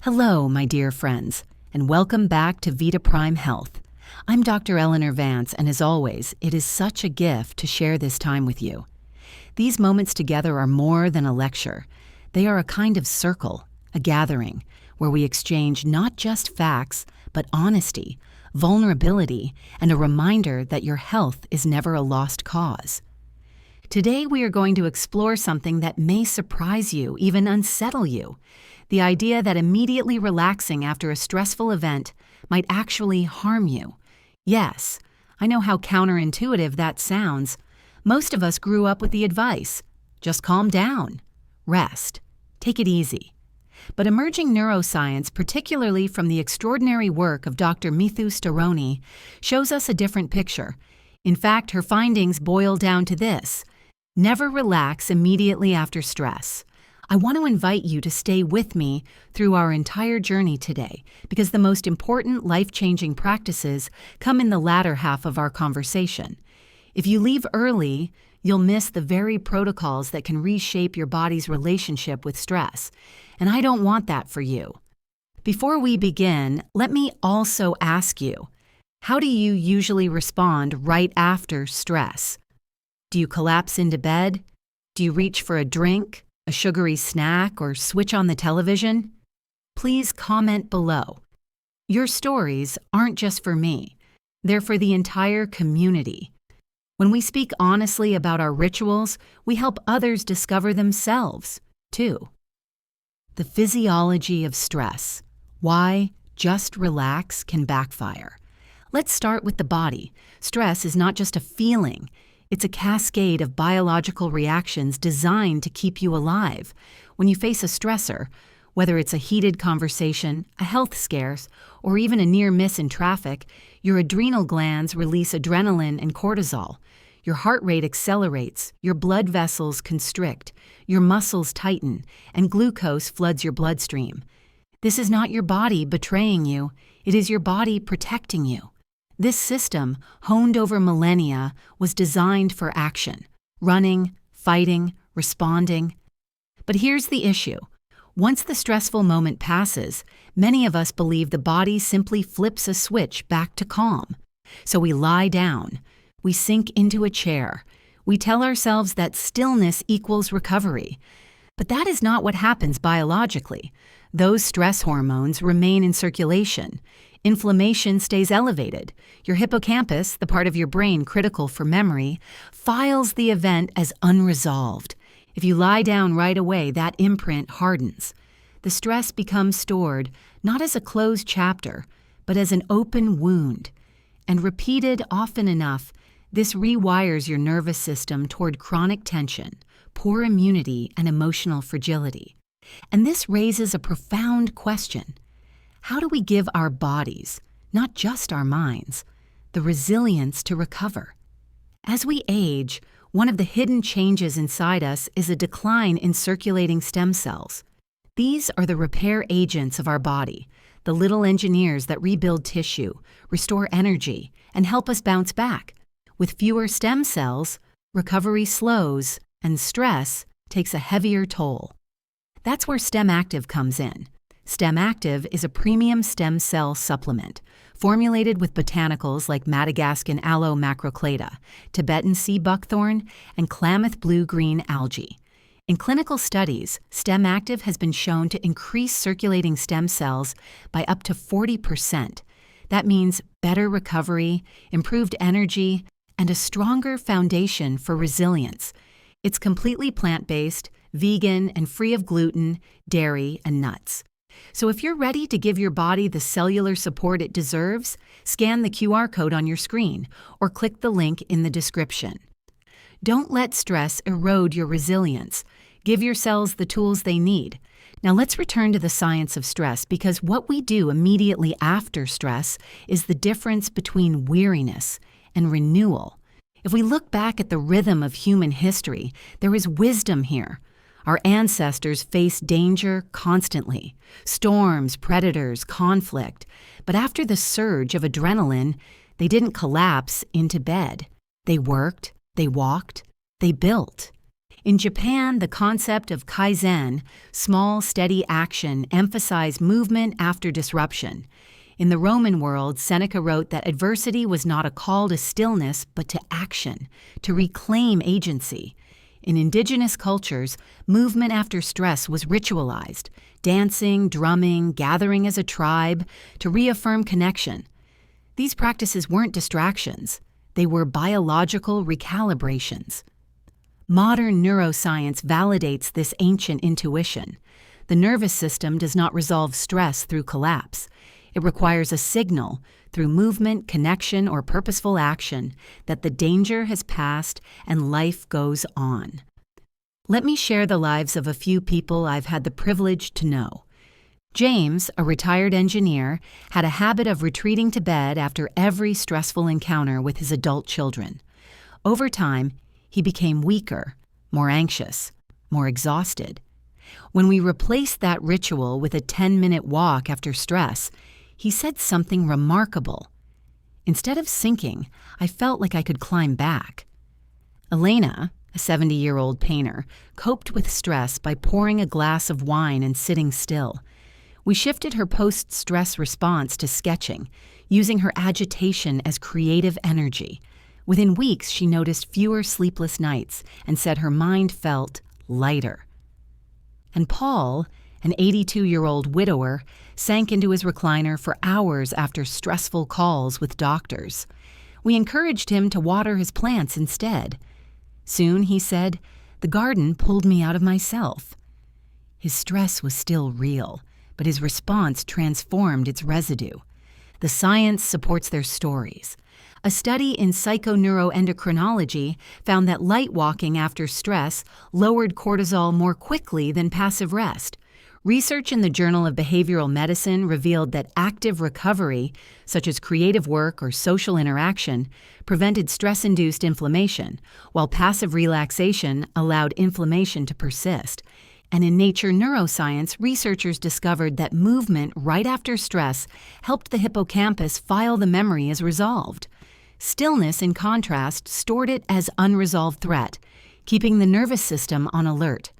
Hello, my dear friends, and welcome back to VitaPrime Health. I'm Dr. Eleanor Vance, and as always, it is such a gift to share this time with you. These moments together are more than a lecture. They are a kind of circle, a gathering, where we exchange not just facts, but honesty, vulnerability, and a reminder that your health is never a lost cause. Today, we are going to explore something that may surprise you, even unsettle you. The idea that immediately relaxing after a stressful event might actually harm you. Yes, I know how counterintuitive that sounds. Most of us grew up with the advice, just calm down, rest, take it easy. But emerging neuroscience, particularly from the extraordinary work of Dr. Mithu Storoni, shows us a different picture. In fact, her findings boil down to this: never relax immediately after stress. I want to invite you to stay with me through our entire journey today, because the most important life-changing practices come in the latter half of our conversation. If you leave early, you'll miss the very protocols that can reshape your body's relationship with stress, and I don't want that for you. Before we begin, let me also ask you, how do you usually respond right after stress? Do you collapse into bed? Do you reach for a drink, a sugary snack, or switch on the television? Please comment below. Your stories aren't just for me. They're for the entire community. When we speak honestly about our rituals, we help others discover themselves, too. The physiology of stress. Why just relax can backfire. Let's start with the body. Stress is not just a feeling. It's a cascade of biological reactions designed to keep you alive. When you face a stressor, whether it's a heated conversation, a health scare, or even a near miss in traffic, your adrenal glands release adrenaline and cortisol. Your heart rate accelerates, your blood vessels constrict, your muscles tighten, and glucose floods your bloodstream. This is not your body betraying you, it is your body protecting you. This system, honed over millennia, was designed for action: running, fighting, responding. But here's the issue. Once the stressful moment passes, many of us believe the body simply flips a switch back to calm. So we lie down. We sink into a chair. We tell ourselves that stillness equals recovery. But that is not what happens biologically. Those stress hormones remain in circulation. Inflammation stays elevated. Your hippocampus, the part of your brain critical for memory, files the event as unresolved. If you lie down right away, that imprint hardens. The stress becomes stored not as a closed chapter, but as an open wound. And repeated often enough, this rewires your nervous system toward chronic tension, poor immunity, and emotional fragility. And this raises a profound question. How do we give our bodies, not just our minds, the resilience to recover? As we age, one of the hidden changes inside us is a decline in circulating stem cells. These are the repair agents of our body, the little engineers that rebuild tissue, restore energy, and help us bounce back. With fewer stem cells, recovery slows, and stress takes a heavier toll. That's where Stem Active comes in. Stem Active is a premium stem cell supplement formulated with botanicals like Madagascan aloe macroclada, Tibetan sea buckthorn, and Klamath blue-green algae. In clinical studies, Stem Active has been shown to increase circulating stem cells by up to 40%. That means better recovery, improved energy, and a stronger foundation for resilience. It's completely plant-based, vegan, and free of gluten, dairy, and nuts. So if you're ready to give your body the cellular support it deserves, scan the QR code on your screen or click the link in the description. Don't let stress erode your resilience. Give your cells the tools they need. Now let's return to the science of stress, because what we do immediately after stress is the difference between weariness and renewal. If we look back at the rhythm of human history, there is wisdom here. Our ancestors faced danger constantly, storms, predators, conflict. But after the surge of adrenaline, they didn't collapse into bed. They worked, they walked, they built. In Japan, the concept of kaizen, small, steady action, emphasized movement after disruption. In the Roman world, Seneca wrote that adversity was not a call to stillness, but to action, to reclaim agency. In indigenous cultures, movement after stress was ritualized, dancing, drumming, gathering as a tribe, to reaffirm connection. These practices weren't distractions. They were biological recalibrations. Modern neuroscience validates this ancient intuition. The nervous system does not resolve stress through collapse. It requires a signal, through movement, connection, or purposeful action, that the danger has passed and life goes on. Let me share the lives of a few people I've had the privilege to know. James, a retired engineer, had a habit of retreating to bed after every stressful encounter with his adult children. Over time, he became weaker, more anxious, more exhausted. When we replaced that ritual with a 10-minute walk after stress, he said something remarkable. Instead of sinking, I felt like I could climb back. Elena, a 70-year-old painter, coped with stress by pouring a glass of wine and sitting still. We shifted her post-stress response to sketching, using her agitation as creative energy. Within weeks, she noticed fewer sleepless nights and said her mind felt lighter. And Paul, an 82-year-old widower, sank into his recliner for hours after stressful calls with doctors. We encouraged him to water his plants instead. Soon, he said, the garden pulled me out of myself. His stress was still real, but his response transformed its residue. The science supports their stories. A study in psychoneuroendocrinology found that light walking after stress lowered cortisol more quickly than passive rest. Research in the Journal of Behavioral Medicine revealed that active recovery, such as creative work or social interaction, prevented stress-induced inflammation, while passive relaxation allowed inflammation to persist. And in Nature Neuroscience, researchers discovered that movement right after stress helped the hippocampus file the memory as resolved. Stillness, in contrast, stored it as unresolved threat, keeping the nervous system on alert.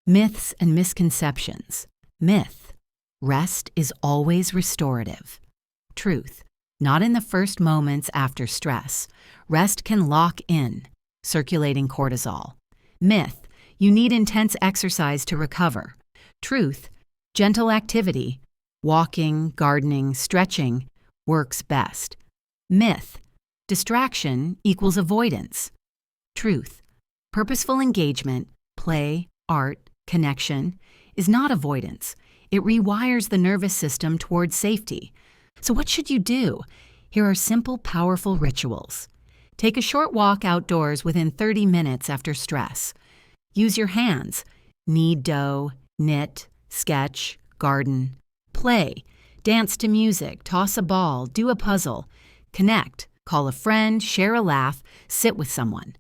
Myths and misconceptions. Myth: rest is always restorative. Truth: not in the first moments after stress. Rest can lock in, circulating cortisol. Myth: you need intense exercise to recover. Truth: gentle activity, walking, gardening, stretching, works best. Myth: distraction equals avoidance. Truth: purposeful engagement, play, art, connection, is not avoidance. It rewires the nervous system toward safety. So what should you do? Here are simple, powerful rituals. Take a short walk outdoors within 30 minutes after stress. Use your hands. Knead dough, knit, sketch, garden. Play. Dance to music, toss a ball, do a puzzle. Connect. Call a friend, share a laugh, sit with someone.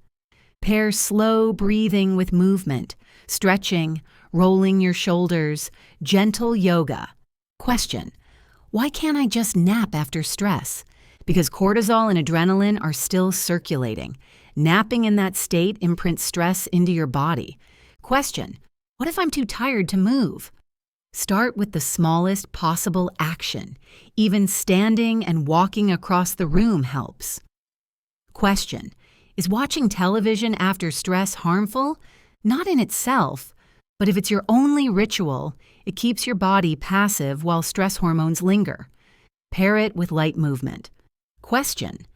Pair slow breathing with movement, stretching, rolling your shoulders, gentle yoga. Question: why can't I just nap after stress? Because cortisol and adrenaline are still circulating. Napping in that state imprints stress into your body. Question: what if I'm too tired to move? Start with the smallest possible action. Even standing and walking across the room helps. Question: is watching television after stress harmful? Not in itself, but if it's your only ritual, it keeps your body passive while stress hormones linger. Pair it with light movement. Question: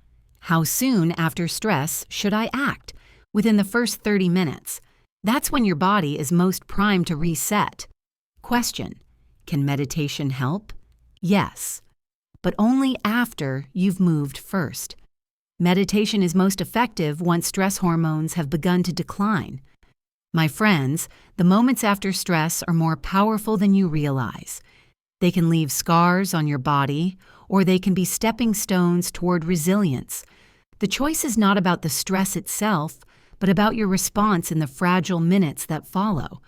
how soon after stress should I act? Within the first 30 minutes. That's when your body is most primed to reset. Question: can meditation help? Yes, but only after you've moved first. Meditation is most effective once stress hormones have begun to decline. My friends, the moments after stress are more powerful than you realize. They can leave scars on your body, or they can be stepping stones toward resilience. The choice is not about the stress itself, but about your response in the fragile minutes that follow.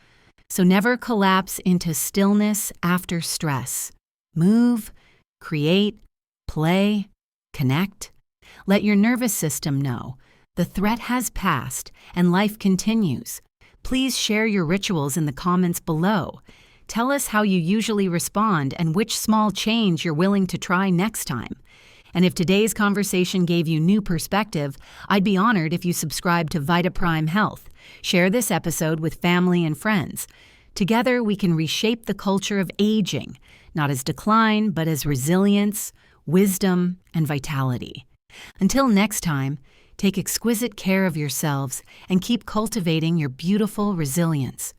So never collapse into stillness after stress. Move, create, play, connect. Let your nervous system know the threat has passed and life continues. Please share your rituals in the comments below. Tell us how you usually respond and which small change you're willing to try next time. And if today's conversation gave you new perspective, I'd be honored if you subscribe to VitaPrime Health. Share this episode with family and friends. Together, we can reshape the culture of aging, not as decline, but as resilience, wisdom, and vitality. Until next time, take exquisite care of yourselves and keep cultivating your beautiful resilience.